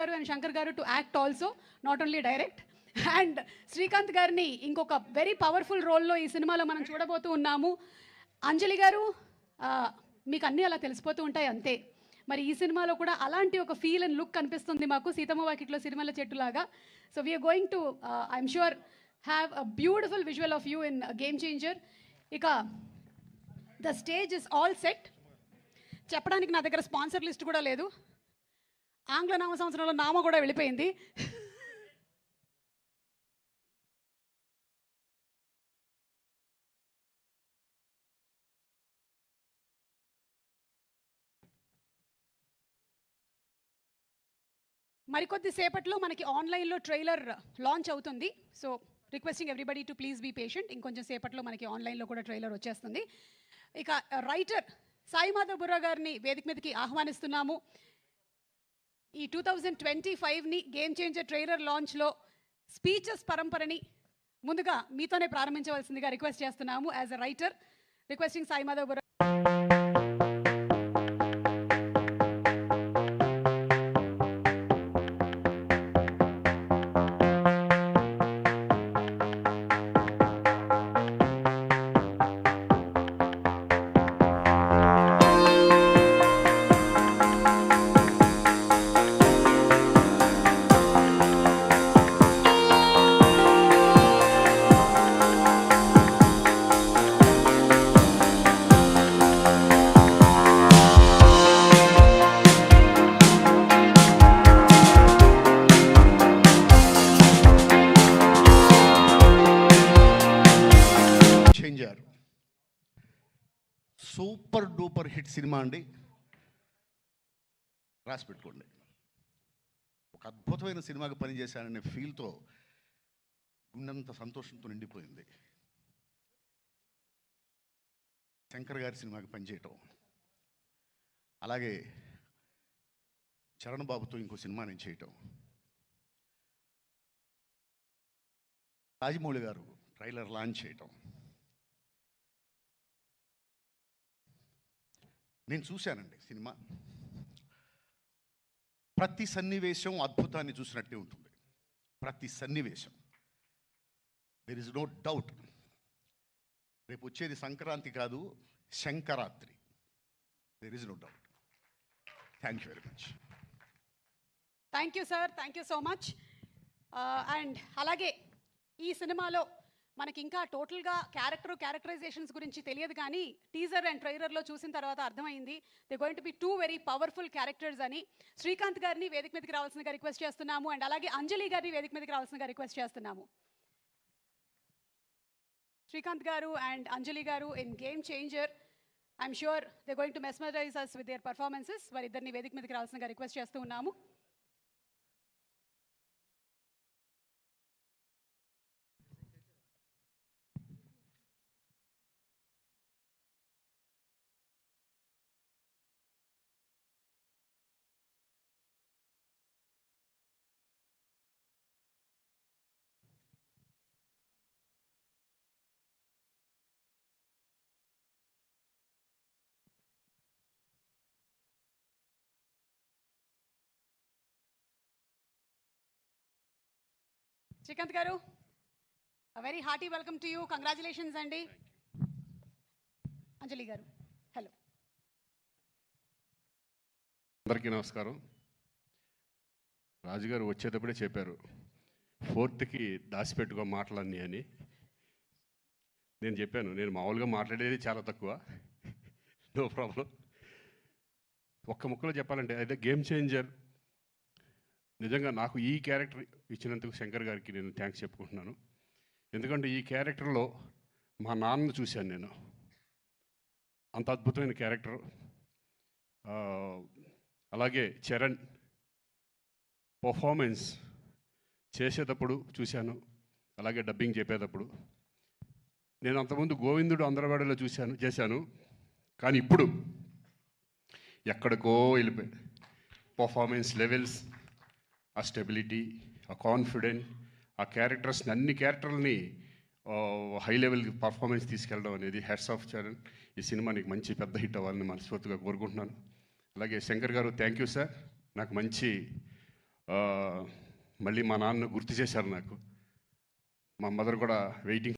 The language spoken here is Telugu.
గారు అండ్ శంకర్ గారు to act also, not only direct. And Srikanth గారిని ఇంకొక వెరీ పవర్ఫుల్ రోల్లో ఈ సినిమాలో మనం చూడబోతూ ఉన్నాము. అంజలి గారు, మీకు అన్నీ అలా తెలిసిపోతూ ఉంటాయి అంతే. మరి ఈ సినిమాలో కూడా అలాంటి ఒక ఫీల్ అండ్ లుక్ కనిపిస్తుంది మాకు, సీతమ్మ వాకిట్లో సిరిమల్ల చెట్టులాగా. So we're going to I'm sure have a beautiful visual of you in Game Changer. ఇక the stage is all set. చెప్పడానికి నా దగ్గర స్పాన్సర్ లిస్ట్ కూడా లేదు. ఆంగ్ల నామ సంవత్సరంలో నామ కూడా వెళ్ళిపోయింది. మరికొద్ది సేపట్లో మనకి ఆన్లైన్లో ట్రైలర్ లాంచ్ అవుతుంది. So requesting everybody to please be patient. ఇంకొంచెం సేపట్లో మనకి ఆన్లైన్లో కూడా ట్రైలర్ వచ్చేస్తుంది. ఇక రైటర్ సాయి మాధవ్ బుర్రా గారిని వేదిక మీదకి ఆహ్వానిస్తున్నాము. ఈ 2025ని గేమ్ చేంజర్ ట్రైలర్ లాంచ్లో స్పీచెస్ పరంపరని ముందుగా మీతోనే ప్రారంభించవలసిందిగా రిక్వెస్ట్ చేస్తున్నాము. As a writer requesting Sai Madhav Burra. Super duper hit cinema అండి, రాసి పెట్టుకోండి. ఒక అద్భుతమైన సినిమాకి పనిచేశాననే ఫీల్తో గుండెంత సంతోషంతో నిండిపోయింది. శంకర్ గారి సినిమాకి పనిచేయటం, అలాగే చరణ్ బాబుతో ఇంకో సినిమా నేను చేయటం, రాజమౌళి గారు ట్రైలర్ లాంచ్ చేయటం, నేను చూశానండి సినిమా. ప్రతి సన్నివేశం అద్భుతాన్ని చూసినట్టే ఉంటుంది. ప్రతి సన్నివేశం, దెర్ ఇస్ నో డౌట్. రేపు వచ్చేది సంక్రాంతి కాదు, శంకరాత్రి. There is no doubt. Thank you very much. Thank you sir, thank you so much. And అలాగే ఈ సినిమాలో మనకి ఇంకా టోటల్గా క్యారెక్టరైజేషన్స్ గురించి తెలియదు, కానీ టీజర్ అండ్ ట్రైలర్లో చూసిన తర్వాత అర్థమైంది they going to be 2 very powerful characters అని. శ్రీకాంత్ గారిని వేదిక మీదకి రావాల్సిందిగా రిక్వెస్ట్ చేస్తున్నాము. అండ్ అలాగే అంజలి గారిని వేదిక మీదకి రావాల్సిందిగా రిక్వెస్ట్ చేస్తున్నాము. శ్రీకాంత్ గారు అండ్ అంజలి గారు in Game Changer, I'm sure they going to mesmerize us with their performances. వారిద్దరిని వేదిక మీదకి రావాల్సిందిగా రిక్వెస్ట్ చేస్తూ ఉన్నాము. శ్రీకాంత్ గారు, very hearty welcome to you. Congratulations అండి. అంజలి గారు, హలో. అందరికీ నమస్కారం. రాజుగారు వచ్చేటప్పుడే చెప్పారు 4th దాచిపెట్టుకో మాటలన్నీ అని. నేను చెప్పాను, నేను మామూలుగా మాట్లాడేది చాలా తక్కువ, నో ప్రాబ్లం. ఒక్క ముక్కలో చెప్పాలంటే అదే గేమ్ చేంజర్. నిజంగా నాకు ఈ క్యారెక్టర్ ఇచ్చినందుకు శంకర్ గారికి నేను థ్యాంక్స్ చెప్పుకుంటున్నాను. ఎందుకంటే ఈ క్యారెక్టర్లో మా నాన్నను చూశాను నేను. అంత అద్భుతమైన క్యారెక్టర్. అలాగే చరణ్ పర్ఫార్మెన్స్ చేసేటప్పుడు చూశాను, అలాగే డబ్బింగ్ చెప్పేటప్పుడు. నేను అంతకుముందు గోవిందుడు అందరవాడలో చేశాను, కానీ ఇప్పుడు ఎక్కడికో వెళ్ళిపోయాడు. పర్ఫార్మెన్స్ లెవెల్స్, ఆ స్టెబిలిటీ, ఆ కాన్ఫిడెంట్, ఆ క్యారెక్టర్స్ని, అన్ని క్యారెక్టర్ని హై లెవెల్ పర్ఫార్మెన్స్ తీసుకెళ్ళడం అనేది హ్యాట్స్ ఆఫ్ చరణ్. ఈ సినిమా నీకు మంచి పెద్ద హిట్ అవ్వాలని మనస్ఫూర్తిగా కోరుకుంటున్నాను. అలాగే శంకర్ గారు, థ్యాంక్ యూ సార్. నాకు మంచి మళ్ళీ మా నాన్న గుర్తు చేశారు నాకు. మా మదర్ కూడా వెయిటింగ్